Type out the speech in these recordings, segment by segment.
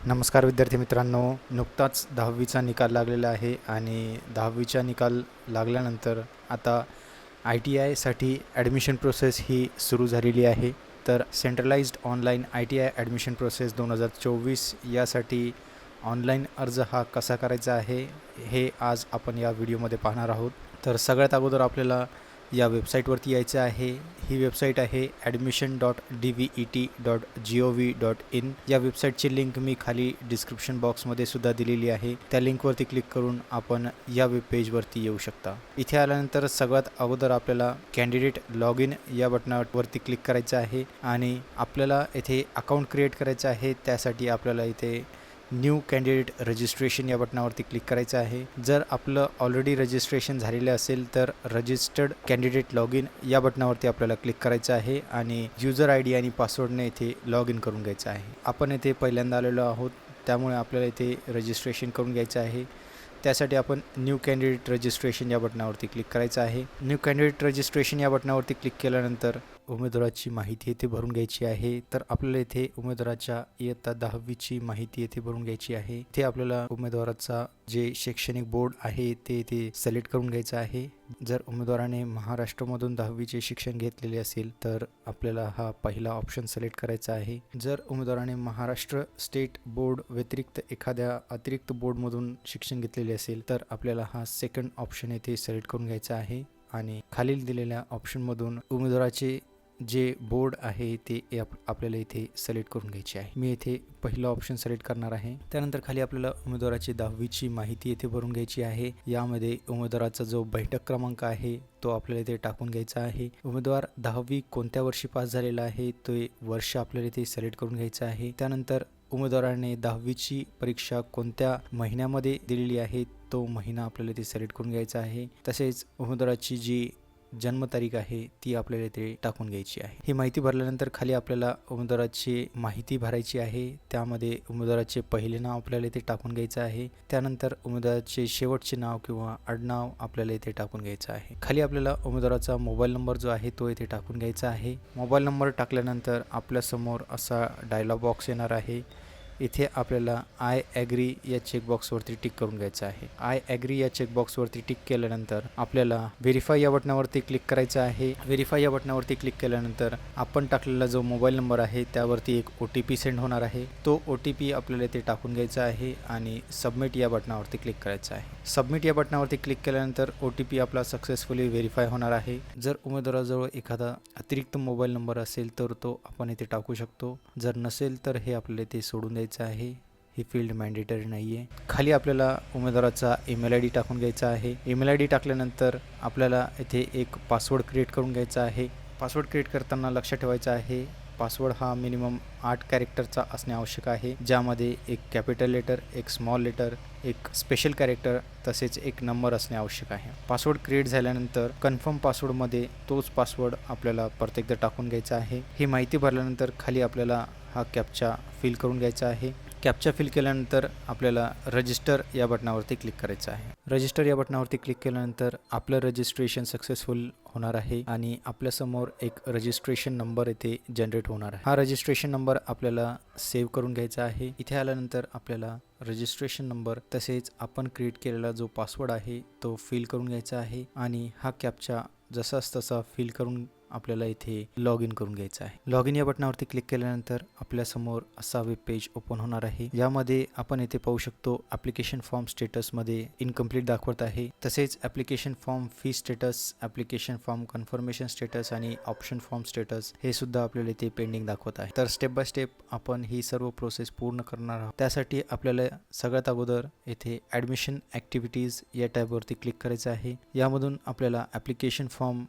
नमस्कार विद्यार्थी मित्रांनो, नुकताच 10वीचा निकाल लागलेला आहे आणि 10वीचा निकाल लागल्यानंतर आता ITIसाठी ॲडमिशन प्रोसेस ही सुरू झालेली आहे. तर centralised online ITI admission process 2024 यासाठी ऑनलाईन अर्ज हा कसा करायचा आहे, हे आज आपण या व्हिडिओमध्ये पाहणार आहोत. तर सगळ्यात अगोदर आपल्याला या वेबसाईटवरती यायचं आहे. ही वेबसाईट आहे admission.dvet.gov.in. या वेबसाईटची लिंक मी खाली डिस्क्रिप्शन बॉक्समध्ये सुद्धा दिलेली आहे. त्या लिंकवरती क्लिक करून आपण या वेब पेजवरती येऊ शकता. इथे आल्यानंतर सगळ्यात अगोदर आपल्याला कॅन्डिडेट लॉग इन या बटनावरती क्लिक करायचं आहे आणि आपल्याला इथे अकाउंट क्रिएट करायचं आहे. त्यासाठी आपल्याला इथे न्यू कॅन्डिडेट रजिस्ट्रेशन या बटनावरती क्लिक करायचं आहे. जर आपलं ऑलरेडी रजिस्ट्रेशन झालेलं असेल तर रजिस्टर्ड कॅन्डिडेट लॉग इन या बटनावरती आपल्याला क्लिक करायचं आहे आणि यूजर ID आणि पासवर्डने इथे लॉग इन करून घ्यायचं आहे. आपण इथे पहिल्यांदा आलेलो आहोत, त्यामुळे आपल्याला इथे रजिस्ट्रेशन करून घ्यायचं आहे. त्यासाठी आपण न्यू कॅन्डिडेट रजिस्ट्रेशन या बटनावरती क्लिक करायचं आहे. न्यू कॅन्डिडेट रजिस्ट्रेशन या बटनावरती क्लिक केल्यानंतर उमेदवाराची माहिती येथे भरून घ्यायची आहे. तर आपल्याला इथे उमेदवाराच्या इयत्ता 10वीची माहिती येथे भरून घ्यायची आहे. इथे आपल्याला उमेदवाराचा जे शैक्षणिक बोर्ड आहे ते इथे सिलेक्ट करून घ्यायचं आहे. जर उमेदवाराने महाराष्ट्रामधून 10वीचे शिक्षण घेतलेले असेल तर आपल्याला हा पहिला ऑप्शन सिलेक्ट करायचा आहे. जर उमेदवाराने महाराष्ट्र स्टेट बोर्ड व्यतिरिक्त एखाद्या अतिरिक्त बोर्डमधून शिक्षण घेतलेले असेल तर आपल्याला हा सेकंड ऑप्शन येथे सिलेक्ट करून घ्यायचा आहे आणि खालील दिलेल्या ऑप्शनमधून उमेदवाराचे जे बोर्ड आहे ते आपल्याला इथे सिलेक्ट करून घ्यायचे आहे. मी इथे पहिला ऑप्शन सिलेक्ट करणार आहे. त्यानंतर खाली आपल्याला उमेदवाराची 10वीची माहिती इथे भरून घ्यायची आहे. यामध्ये उमेदवाराचा जो बैठक क्रमांक आहे तो आपल्याला इथे टाकून घ्यायचा आहे. उमेदवार 10वी कोणत्या वर्षी पास झालेला आहे ते वर्ष आपल्याला इथे सिलेक्ट करून घ्यायचं आहे. त्यानंतर उमेदवाराने 10वीची परीक्षा कोणत्या महिन्यामध्ये दिलेली आहे तो महिना आपल्याला इथे सिलेक्ट करून घ्यायचा आहे. तसेच उमेदवाराची जी जन्मतारीख आहे ती आपल्याला इथे टाकून घ्यायची आहे. ही माहिती भरल्यानंतर खाली आपल्याला उमेदवाराची माहिती भरायची आहे. त्यामध्ये उमेदवाराचे पहिले नाव आपल्याला इथे टाकून घ्यायचं आहे. त्यानंतर उमेदवाराचे शेवटचे नाव किंवा आडनाव आपल्याला इथे टाकून घ्यायचं आहे. खाली आपल्याला उमेदवाराचा मोबाईल नंबर जो आहे तो इथे टाकून घ्यायचा आहे. मोबाईल नंबर टाकल्यानंतर आपल्यासमोर असा डायलॉग बॉक्स येणार आहे. इथे आपल्याला आय ॲग्री या चेकबॉक्सवरती टिक करून घ्यायचं आहे. आय ॲग्री या चेकबॉक्सवरती टिक केल्यानंतर आपल्याला व्हेरीफाय या बटनावरती क्लिक करायचं आहे. व्हेरीफाय या बटनावरती क्लिक केल्यानंतर आपण टाकलेला जो मोबाईल नंबर आहे त्यावरती एक OTP सेंड होणार आहे. तो OTP आपल्याला इथे टाकून घ्यायचा आहे आणि सबमिट या बटनावरती क्लिक करायचं आहे. सबमिट या बटनावरती क्लिक केल्यानंतर OTP आपला सक्सेसफुली व्हेरीफाय होणार आहे. जर उमेदवाराजवळ एखादा अतिरिक्त मोबाईल नंबर असेल तर तो आपण इथे टाकू शकतो. जर नसेल तर हे आपल्याला इथे सोडून द्यायचं आहे. ही फील्ड मॅन्डेटरी नाही आहे. खाली आपल्याला उमेदवाराचा ईमेल ID टाकून घ्यायचा आहे. ईमेल ID टाकल्यानंतर आपल्याला इथे एक पासवर्ड क्रिएट करून घ्यायचा आहे. पासवर्ड क्रिएट करताना लक्षात ठेवायचं आहे पासवर्ड हा मिनिमम 8 कॅरेक्टरचा असणे आवश्यक आहे. ज्यामध्ये एक कॅपिटल लेटर, एक स्मॉल लेटर, एक स्पेशल कॅरेक्टर तसेच एक नंबर असणे आवश्यक आहे. पासवर्ड क्रिएट झाल्यानंतर कन्फर्म पासवर्डमध्ये तोच पासवर्ड आपल्याला परत एकदा टाकून घ्यायचा आहे. ही माहिती भरल्यानंतर खाली आपल्याला हा कॅप्चा फिल करून घ्यायचा आहे. कॅप्चा फिल केल्यानंतर आपल्याला रजिस्टर या बटनावरती क्लिक करायचं आहे. रजिस्टर या बटनावरती क्लिक केल्यानंतर आपलं रजिस्ट्रेशन सक्सेसफुल होणार आहे आणि आपल्यासमोर एक रजिस्ट्रेशन नंबर इथे जनरेट होणार आहे. हा रजिस्ट्रेशन नंबर आपल्याला सेव्ह करून घ्यायचा आहे. इथे आल्यानंतर आपल्याला रजिस्ट्रेशन नंबर तसेच आपण क्रिएट केलेला जो पासवर्ड आहे तो फिल करून घ्यायचा आहे आणि हा कॅप्चा जसाच तसा फिल करून आपल्याला इथे लॉग इन करून घ्यायचं आहे. लॉग इन या बटनावरती क्लिक केल्यानंतर आपल्यासमोर असा वेब पेज ओपन होणार आहे. यामध्ये आपण इथे पाहू शकतो ॲप्लिकेशन फॉर्म स्टेटसमध्ये इनकम्प्लीट दाखवत आहे. तसेच application form fee status, application form confirmation status आणि ऑप्शन फॉर्म स्टेटस हे सुद्धा आपल्याला इथे पेंडिंग दाखवत आहे. तर स्टेप बाय स्टेप आपण ही सर्व प्रोसेस पूर्ण करणार आहोत. त्यासाठी आपल्याला सगळ्यात अगोदर इथे ॲडमिशन ॲक्टिव्हिटीज या टॅबवरती क्लिक करायचं आहे. यामधून आपल्याला ॲप्लिकेशन फॉर्म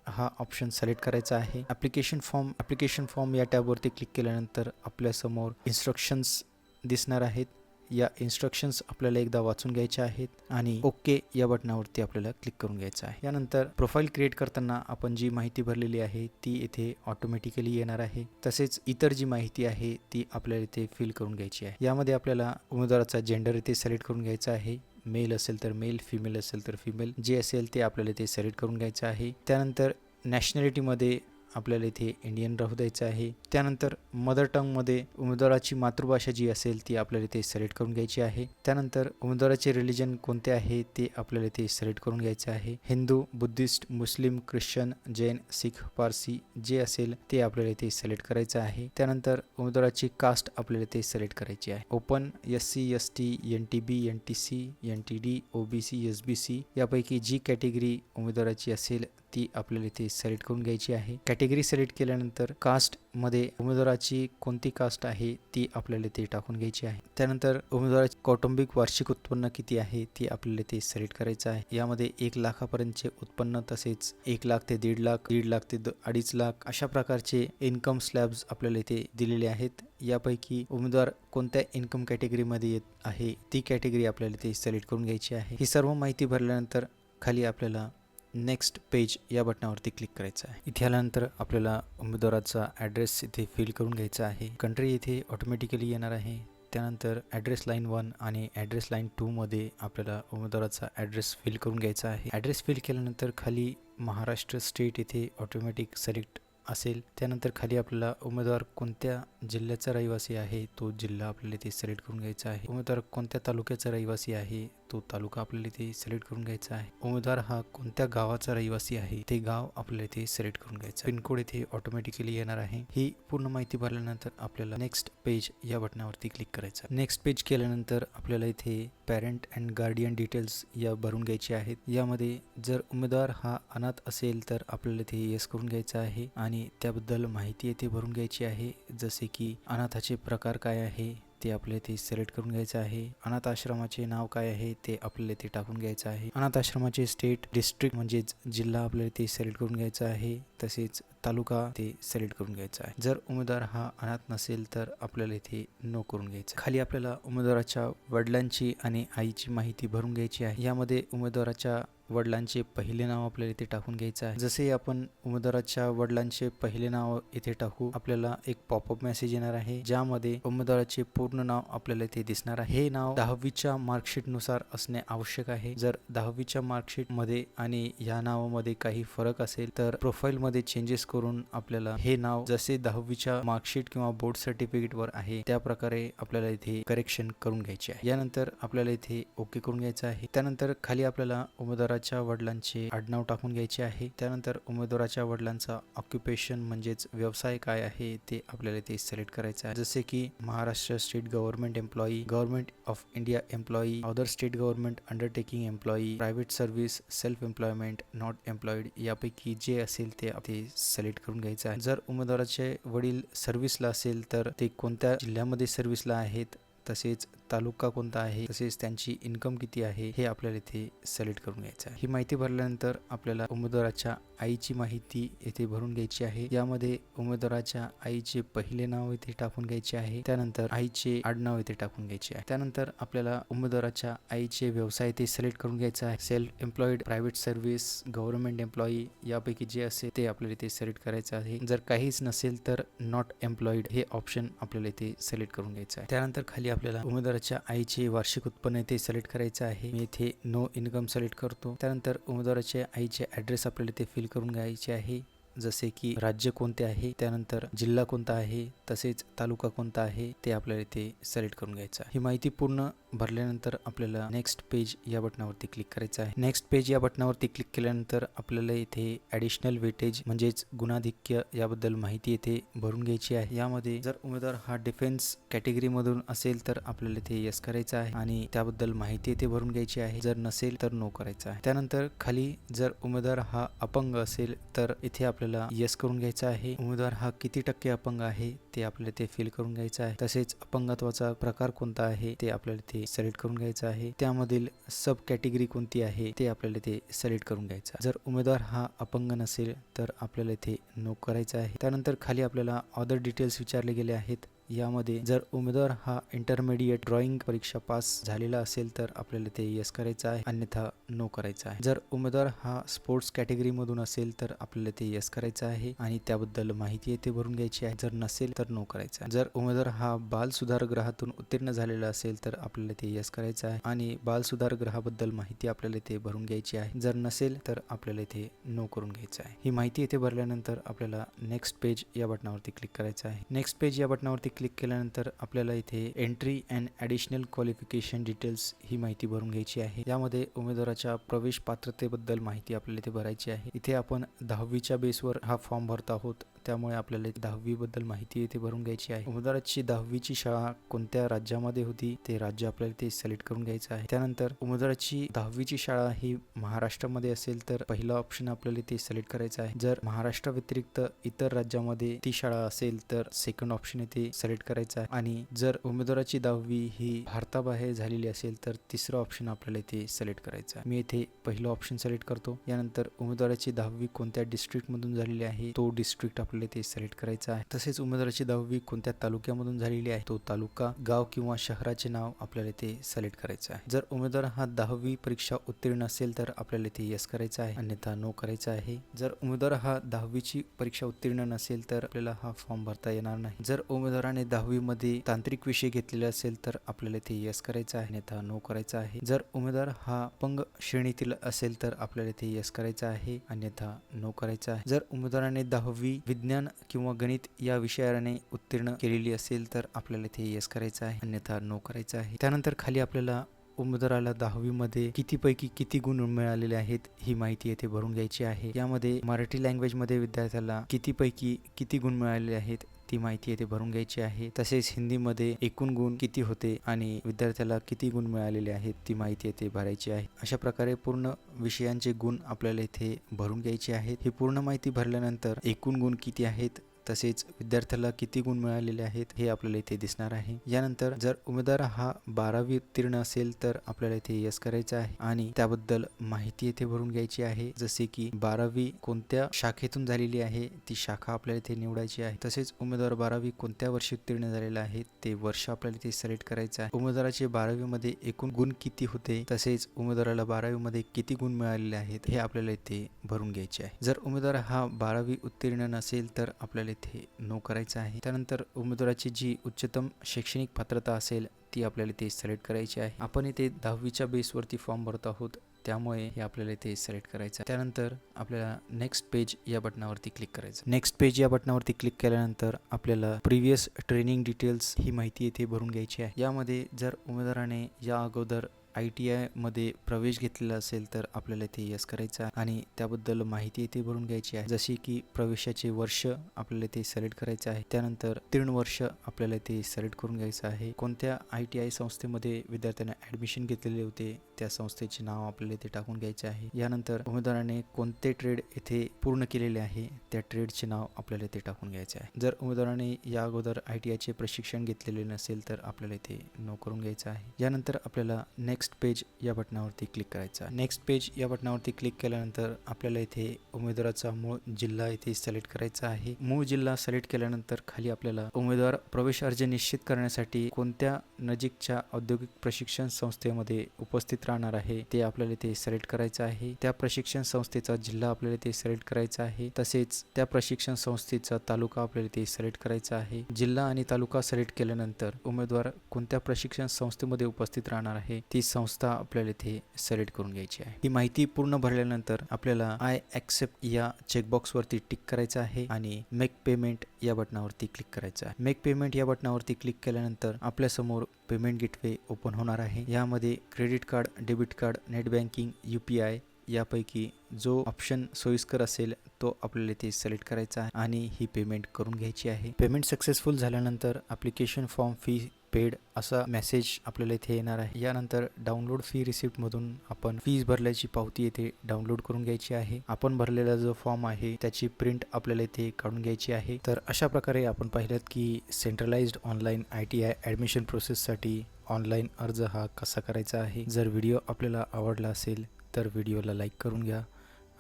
हा ऑप्शन सिलेक्ट करायचा आहे. ॲप्लिकेशन फॉर्म या टॅबवरती क्लिक केल्यानंतर आपल्यासमोर इन्स्ट्रक्शन्स दिसणार आहेत. या इन्स्ट्रक्शन्स आपल्याला एकदा वाचून घ्यायच्या आहेत आणि ओके या बटनावरती आपल्याला क्लिक करून घ्यायचं आहे. यानंतर प्रोफाईल क्रिएट करताना आपण जी माहिती भरलेली आहे ती इथे ऑटोमॅटिकली येणार आहे. तसेच इतर जी माहिती आहे ती आपल्याला इथे फिल करून घ्यायची आहे. यामध्ये आपल्याला उमेदवाराचा जेंडर इथे सिलेक्ट करून घ्यायचा आहे. मेल असेल तर मेल, फिमेल असेल तर फिमेल, जे असेल ते आपल्याला ते सिलेक्ट करून घ्यायचं आहे. त्यानंतर नॅशनॅलिटीमध्ये आपल्याला इथे इंडियन राहू द्यायचं आहे. त्यानंतर मदर टंगमध्ये उमेदवाराची मातृभाषा जी असेल ती आपल्याला इथे सिलेक्ट करून घ्यायची आहे. त्यानंतर उमेदवाराचे रिलिजन कोणते आहे ते आपल्याला इथे सिलेक्ट करून घ्यायचे आहे. हिंदू, बुद्धिस्ट, मुस्लिम, ख्रिश्चन, जैन, शीख, पारसी जे असेल ते आपल्याला इथे सिलेक्ट करायचं आहे. त्यानंतर उमेदवाराची कास्ट आपल्याला इथे सिलेक्ट करायची आहे. Open, SC, ST, NTB, NTC, NTD, OBC, SBC यापैकी जी कॅटेगरी उमेदवाराची असेल ती आपल्याला इथे सिलेक्ट करून घ्यायची आहे. कॅटेगरी सिलेक्ट केल्यानंतर कास्ट मध्ये उमेदवाराची कोणती कास्ट आहे ती आपल्याला इथे टाकून घ्यायची आहे. त्यानंतर उमेदवाराचे कौटुंबिक वार्षिक उत्पन्न किती आहे ते आपल्याला इथे सिलेक्ट करायचं आहे. यामध्ये 1 लाखापर्यंतचे उत्पन्न, तसेच 1 लाख ते 1.5 लाख, 1.5 लाख ते 2.5 लाख अशा प्रकारचे इन्कम स्लॅब्स आपल्याला इथे दिलेले आहेत. यापैकी उमेदवार कोणत्या इन्कम कॅटेगरीमध्ये येत आहे ती कॅटेगरी आपल्याला इथे सिलेक्ट करून घ्यायची आहे. ही सर्व माहिती भरल्यानंतर खाली आपल्याला नेक्स्ट पेज या बटनावरती क्लिक करायचं आहे. इथे आल्यानंतर आपल्याला उमेदवाराचा ॲड्रेस इथे फिल करून घ्यायचा आहे. कंट्री इथे ऑटोमॅटिकली येणार आहे. त्यानंतर ॲड्रेस लाईन 1 आणि ॲड्रेस लाईन 2 मध्ये आपल्याला उमेदवाराचा ॲड्रेस फिल करून घ्यायचा आहे. ॲड्रेस फिल केल्यानंतर खाली महाराष्ट्र स्टेट इथे ऑटोमॅटिक सिलेक्ट असेल. त्यानंतर खाली आपल्याला उमेदवार कोणत्या जिल्ह्याचा रहिवासी आहे तो जिल्हा आपल्याला इथे सिलेक्ट करून घ्यायचा आहे. उमेदवार कोणत्या तालुक्याचा रहिवासी आहे तो तालुका आपल्याला इथे सिलेक्ट करून घ्यायचा आहे. उमेदवार हा कोणत्या गावाचा रहिवासी आहे ते गाव आपल्याला इथे सिलेक्ट करून घ्यायचं. पिनकोड इथे ऑटोमॅटिकली येणार आहे. ही पूर्ण माहिती भरल्यानंतर आपल्याला नेक्स्ट पेज या बटनावरती क्लिक करायचं. नेक्स्ट पेज केल्यानंतर आपल्याला इथे पॅरेंट अँड गार्डियन डिटेल्स या भरून घ्यायचे आहेत. यामध्ये जर उमेदवार हा अनाथ असेल तर आपल्याला इथे येस करून घ्यायचं आहे आणि त्याबद्दल माहिती येथे भरून घ्यायची आहे. जसे की अनाथाचे प्रकार काय आहे ते आपल्याला इथे सिलेक्ट करून घ्यायचं आहे. अनाथ आश्रमाचे नाव काय आहे ते आपल्याला इथे टाकून घ्यायचं आहे. अनाथ आश्रमाचे स्टेट, डिस्ट्रिक्ट म्हणजेच जिल्हा आपल्याला इथे सिलेक्ट करून घ्यायचा आहे. तसेच तालुका ते सिलेक्ट करून घ्यायचा आहे. जर उमेदवार हा अनाथ नसेल तर आपल्याला इथे नो करून घ्यायचं. खाली आपल्याला उमेदवाराच्या वडिलांची आणि आईची माहिती भरून घ्यायची आहे. यामध्ये उमेदवाराच्या वडिलांचे पहिले नाव आपल्याला इथे टाकून घ्यायचं आहे. जसे आपण उमेदवाराच्या वडिलांचे पहिले नाव इथे टाकू आपल्याला एक पॉपअप मेसेज येणार आहे ज्यामध्ये उमेदवाराचे पूर्ण नाव आपल्याला इथे दिसणार आहे. हे नाव 10वीच्या मार्कशीट नुसार असणे आवश्यक आहे. जर 10वीच्या मार्कशीट मध्ये आणि या नावामध्ये काही फरक असेल तर प्रोफाईल मध्ये चेंजेस करून आपल्याला हे नाव जसे 10वीच्या मार्कशीट किंवा बोर्ड सर्टिफिकेट वर आहे त्या प्रकारे आपल्याला इथे करेक्शन करून घ्यायचे आहे. यानंतर आपल्याला इथे ओके करून घ्यायचं आहे. त्यानंतर खाली आपल्याला उमेदवाराच्या वडिलांचे आडनाव टाकून घ्यायचे आहे. त्यानंतर उमेदवाराच्या वडिलांचा ऑक्युपेशन म्हणजेच व्यवसाय काय आहे ते आपल्याला इथे सिलेक्ट करायचं आहे. जसे की Maharashtra state government employee, government of India employee, other state government undertaking employee, private service, self employment, not employed यापैकी जे असेल ते सिलेक्ट करून घ्यायचं आहे. जर उमेदवाराचे वडील सर्व्हिसला असेल तर ते कोणत्या जिल्ह्यामध्ये सर्व्हिसला आहेत, तसेच तालुका कोणता आहे, तसेच त्यांची इन्कम किती आहे हे आपल्याला इथे सिलेक्ट करून घ्यायचं आहे. ही माहिती भरल्यानंतर आपल्याला उमेदवाराच्या आईची माहिती येथे भरून घ्यायची आहे. यामध्ये उमेदवाराच्या आईचे पहिले नाव इथे टाकून घ्यायचे आहे. त्यानंतर आईचे आडनाव इथे टाकून घ्यायचे आहे. त्यानंतर आपल्याला उमेदवाराच्या आईचे व्यवसाय इथे सिलेक्ट करून घ्यायचा आहे. Self employed, private service, government employee यापैकी जे असेल ते आपल्याला इथे सिलेक्ट करायचं आहे. जर काहीच नसेल तर नॉट एम्प्लॉईड हे ऑप्शन आपल्याला इथे सिलेक्ट करून घ्यायचं आहे. त्यानंतर खाली आपल्याला उमेदवाराच्या आईचे वार्षिक उत्पन्न इथे सिलेक्ट करायचं आहे. मी इथे नो इन्कम सिलेक्ट करतो. त्यानंतर उमेदवाराच्या आईचे ॲड्रेस आपल्याला इथे फिल करून घ्यायचे आहे. जसे की राज्य कोणते आहे, त्यानंतर जिल्हा कोणता आहे, तसेच तालुका कोणता आहे ते आपल्याला इथे सिलेक्ट करून घ्यायचं आहे. ही माहिती पूर्ण भरल्यानंतर आपल्याला नेक्स्ट पेज या बटनावरती क्लिक करायचं आहे. नेक्स्ट पेज या बटनावरती क्लिक केल्यानंतर आपल्याला इथे ॲडिशनल वेटेज म्हणजेच गुणाधिक्य याबद्दल माहिती इथे भरून घ्यायची आहे. यामध्ये जर उमेदवार हा डिफेन्स कॅटेगरी मधून असेल तर आपल्याला इथे यस करायचं आहे आणि त्याबद्दल माहिती इथे भरून घ्यायची आहे. जर नसेल तर नो करायचं आहे. त्यानंतर खाली जर उमेदवार हा अपंग असेल तर इथे आपल्याला यस करून घ्यायचा आहे. उमेदवार हा किती टक्के अपंग आहे ते आपल्याला ते फिल करून घ्यायचं आहे. तसेच अपंगत्वाचा प्रकार कोणता आहे ते आपल्याला ते सिलेक्ट करून घ्यायचं आहे. त्यामधील सब कॅटेगरी कोणती आहे ते आपल्याला ते सिलेक्ट करून घ्यायचं आहे. जर उमेदवार हा अपंग नसेल तर आपल्याला इथे नो करायचं आहे. त्यानंतर खाली आपल्याला अदर डिटेल्स विचारले गेले आहेत यामध्ये जर उमेदवार हा इंटरमिडिएट ड्रॉइंग परीक्षा पास झालेला असेल तर आपल्याला ते यस करायचं आहे, अन्यथा नो करायचं आहे. जर उमेदवार हा स्पोर्ट्स कॅटेगरी मधून असेल तर आपल्याला ते यस करायचं आहे आणि त्याबद्दल माहिती येथे भरून घ्यायची आहे. जर नसेल तर नो करायचं आहे. जर उमेदवार हा बाल सुधारगृहातून उत्तीर्ण झालेला असेल तर आपल्याला ते यस करायचं आहे आणि बाल सुधारगृहाबद्दल माहिती आपल्याला ते भरून घ्यायची आहे. जर नसेल तर आपल्याला इथे नो करून घ्यायचं आहे. ही माहिती इथे भरल्यानंतर आपल्याला नेक्स्ट पेज या बटनावरती क्लिक करायचं आहे. नेक्स्ट पेज या बटनावरती क्लिक केल्यानंतर आपल्याला इथे entry and additional qualification details ही माहिती भरून घ्यायची आहे. यामध्ये उमेदवाराच्या प्रवेश पात्रतेबद्दल माहिती आपल्याला इथे भरायची आहे. इथे आपण 10वीच्या बेसवर हा फॉर्म भरत आहोत, त्यामुळे आपल्याला 10वी बद्दल माहिती इथे भरून घ्यायची आहे. उमेदवाराची 10वीची शाळा कोणत्या राज्यामध्ये होती ते राज्य आपल्याला ते सिलेक्ट करून घ्यायचं आहे. त्यानंतर उमेदवाराची 10वीची शाळा ही महाराष्ट्रामध्ये असेल तर पहिला ऑप्शन आपल्याला ते सिलेक्ट करायचं आहे. जर महाराष्ट्र व्यतिरिक्त इतर राज्यामध्ये ती शाळा असेल तर सेकंड ऑप्शन इथे सिलेक्ट करायचं आहे आणि जर उमेदवाराची 10वी ही भारताबाहेर झालेली असेल तर तिसरं ऑप्शन आपल्याला इथे सिलेक्ट करायचं आहे. मी इथे पहिलं ऑप्शन सिलेक्ट करतो. यानंतर उमेदवाराची 10वी कोणत्या डिस्ट्रिक्ट मधून झालेली आहे तो डिस्ट्रिक्ट आपल्याला ते सिलेक्ट करायचं आहे. तसेच उमेदवाराची 10वी कोणत्या तालुक्यामधून झालेली आहे तो तालुका, गाव किंवा शहराचे नाव आपल्याला ते सिलेक्ट करायचं आहे. जर उमेदवार हा 10वी परीक्षा उत्तीर्ण असेल तर आपल्याला ते यस करायचं आहे, अन्यथा नो करायचं आहे. जर उमेदवार हा 10वीची परीक्षा उत्तीर्ण नसेल तर आपल्याला हा फॉर्म भरता येणार नाही. जर उमेदवाराने 10वी मध्ये तांत्रिक विषय घेतलेले असेल तर आपल्याला ते यस करायचं आहे, अन्यथा नो करायचं आहे. जर उमेदवार हा अपंग श्रेणीतील असेल तर आपल्याला ते यस करायचं आहे, अन्यथा नो करायचं आहे. जर उमेदवाराने 10वी विज्ञान किंवा गणित या विषयाने उत्तीर्ण केलेली असेल तर आपल्याला ते यस करायचं आहे, अन्यथा नो करायचं आहे. त्यानंतर खाली आपल्याला उमेदवाराला 10वी मध्ये कितीपैकी किती गुण मिळालेले आहेत ही माहिती येथे भरून घ्यायची आहे. यामध्ये मराठी लँग्वेज मध्ये विद्यार्थ्याला कितीपैकी किती गुण मिळालेले आहेत ती माहिती येथे भरून घ्यायची आहे. तसेच हिंदीमध्ये एकूण गुण किती होते आणि विद्यार्थ्याला किती गुण मिळालेले आहेत ती माहिती येथे भरायची आहे. अशा प्रकारे पूर्ण विषयांचे गुण आपल्याला इथे भरून घ्यायचे आहेत. ही पूर्ण माहिती भरल्यानंतर एकूण गुण किती आहेत तसेच विद्यार्थ्याला किती गुण मिळालेले आहेत हे आपल्याला इथे दिसणार आहे. यानंतर जर उमेदवार हा 12वी उत्तीर्ण असेल तर आपल्याला इथे यस करायचं आहे आणि त्याबद्दल माहिती इथे भरून घ्यायची आहे. जसे की 12वी कोणत्या शाखेतून झालेली आहे ती शाखा आपल्याला इथे निवडायची आहे. तसेच उमेदवार 12वी कोणत्या वर्षी उत्तीर्ण झालेला आहे ते वर्ष आपल्याला इथे सिलेक्ट करायचं आहे. उमेदवाराचे 12वी मध्ये एकूण गुण किती होते तसेच उमेदवाराला 12वी मध्ये किती गुण मिळालेले आहेत हे आपल्याला इथे भरून घ्यायचे आहे. जर उमेदवार हा 12वी उत्तीर्ण नसेल तर आपल्याला इथे नो करायचं आहे. त्यानंतर उमेदवाराची जी उच्चतम शैक्षणिक पात्रता असेल ती आपल्याला इथे सिलेक्ट करायची आहे. आपण इथे 10वीच्या बेसवरती फॉर्म भरत आहोत, त्यामुळे हे आपल्याला इथे सिलेक्ट करायचं आहे. त्यानंतर आपल्याला नेक्स्ट पेज या बटनावरती क्लिक करायचं. नेक्स्ट पेज या बटनावरती क्लिक केल्यानंतर आपल्याला प्रिव्हियस ट्रेनिंग डिटेल्स ही माहिती इथे भरून घ्यायची आहे. यामध्ये जर उमेदवाराने या अगोदर ITI मध्ये प्रवेश घेतलेला असेल तर आपल्याला इथे यस करायचं आहे आणि त्याबद्दल माहिती इथे भरून घ्यायची आहे. जशी की प्रवेशाचे वर्ष आपल्याला ते सिलेक्ट करायचं आहे. त्यानंतर 3 वर्ष आपल्याला ते सिलेक्ट करून घ्यायचं आहे. कोणत्या ITI संस्थेमध्ये विद्यार्थ्यांना ॲडमिशन घेतलेले होते त्या संस्थेचे नाव आपल्याला इथे टाकून घ्यायचे आहे. यानंतर उमेदवाराने कोणते ट्रेड इथे पूर्ण केलेले आहे त्या ट्रेडचे नाव आपल्याला इथे टाकून घ्यायचे आहे. जर उमेदवाराने या अगोदर ITI चे प्रशिक्षण घेतलेले नसेल तर आपल्याला इथे नो करून घ्यायचं आहे. यानंतर आपल्याला नेक्स्ट पेज या बटनावरती क्लिक करायचा. नेक्स्ट पेज या बटनावरती क्लिक केल्यानंतर आपल्याला इथे उमेदवाराचा मूळ जिल्हा इथे सिलेक्ट करायचा आहे. मूळ जिल्हा सिलेक्ट केल्यानंतर खाली आपल्याला उमेदवार प्रवेश अर्ज निश्चित करण्यासाठी कोणत्या नजीकच्या औद्योगिक प्रशिक्षण संस्थेमध्ये उपस्थित राहणार आहे ते आपल्याला इथे सिलेक्ट करायचं आहे. त्या प्रशिक्षण संस्थेचा जिल्हा आपल्याला इथे सिलेक्ट करायचा आहे. तसेच त्या प्रशिक्षण संस्थेचा तालुका आपल्याला इथे सिलेक्ट करायचा आहे. जिल्हा आणि तालुका सिलेक्ट केल्यानंतर उमेदवार कोणत्या प्रशिक्षण संस्थेमध्ये उपस्थित राहणार आहे ती संस्था आपल्याला इथे सिलेक्ट करून घ्यायची आहे. ही माहिती पूर्ण भरल्यानंतर आपल्याला आय ॲक्सेप्ट या चेकबॉक्स वरती टिक करायचं आहे आणि मेक पेमेंट या बटनावरती क्लिक करायचं आहे. मेक पेमेंट या बटनावरती क्लिक केल्यानंतर आपल्या समोर पेमेंट गेटवे ओपन होणार आहे. यामध्ये credit card, debit card, net banking, UPI यापैकी जो ऑप्शन सोयीस्कर असेल तो आपल्याला इथे सिलेक्ट करायचा आहे आणि ही पेमेंट करून घ्यायची आहे. पेमेंट सक्सेसफुल झाल्यानंतर ॲप्लिकेशन फॉर्म फी पेड असा मेसेज आपल्याला इथे येणार आहे. यानंतर डाउनलोड फी रिसिप्ट मधून आपण फीज भरल्याची पावती इथे डाउनलोड करून घ्यायची आहे. आपण भरलेला जो फॉर्म आहे त्याची प्रिंट आपल्याला इथे काढून घ्यायची आहे. तर अशा प्रकारे आपण पाहिलं की सेंट्रलाइज्ड ऑनलाईन ITI ॲडमिशन प्रोसेससाठी ऑनलाईन अर्ज हा कसा करायचा आहे. जर व्हिडिओ आपल्याला आवडला असेल तर व्हिडिओला लाईक करून घ्या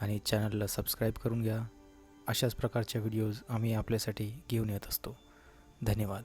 आणि चॅनलला सबस्क्राईब करून घ्या. अशाच प्रकारच्या व्हिडिओज आम्ही आपल्यासाठी घेऊन येत असतो. धन्यवाद.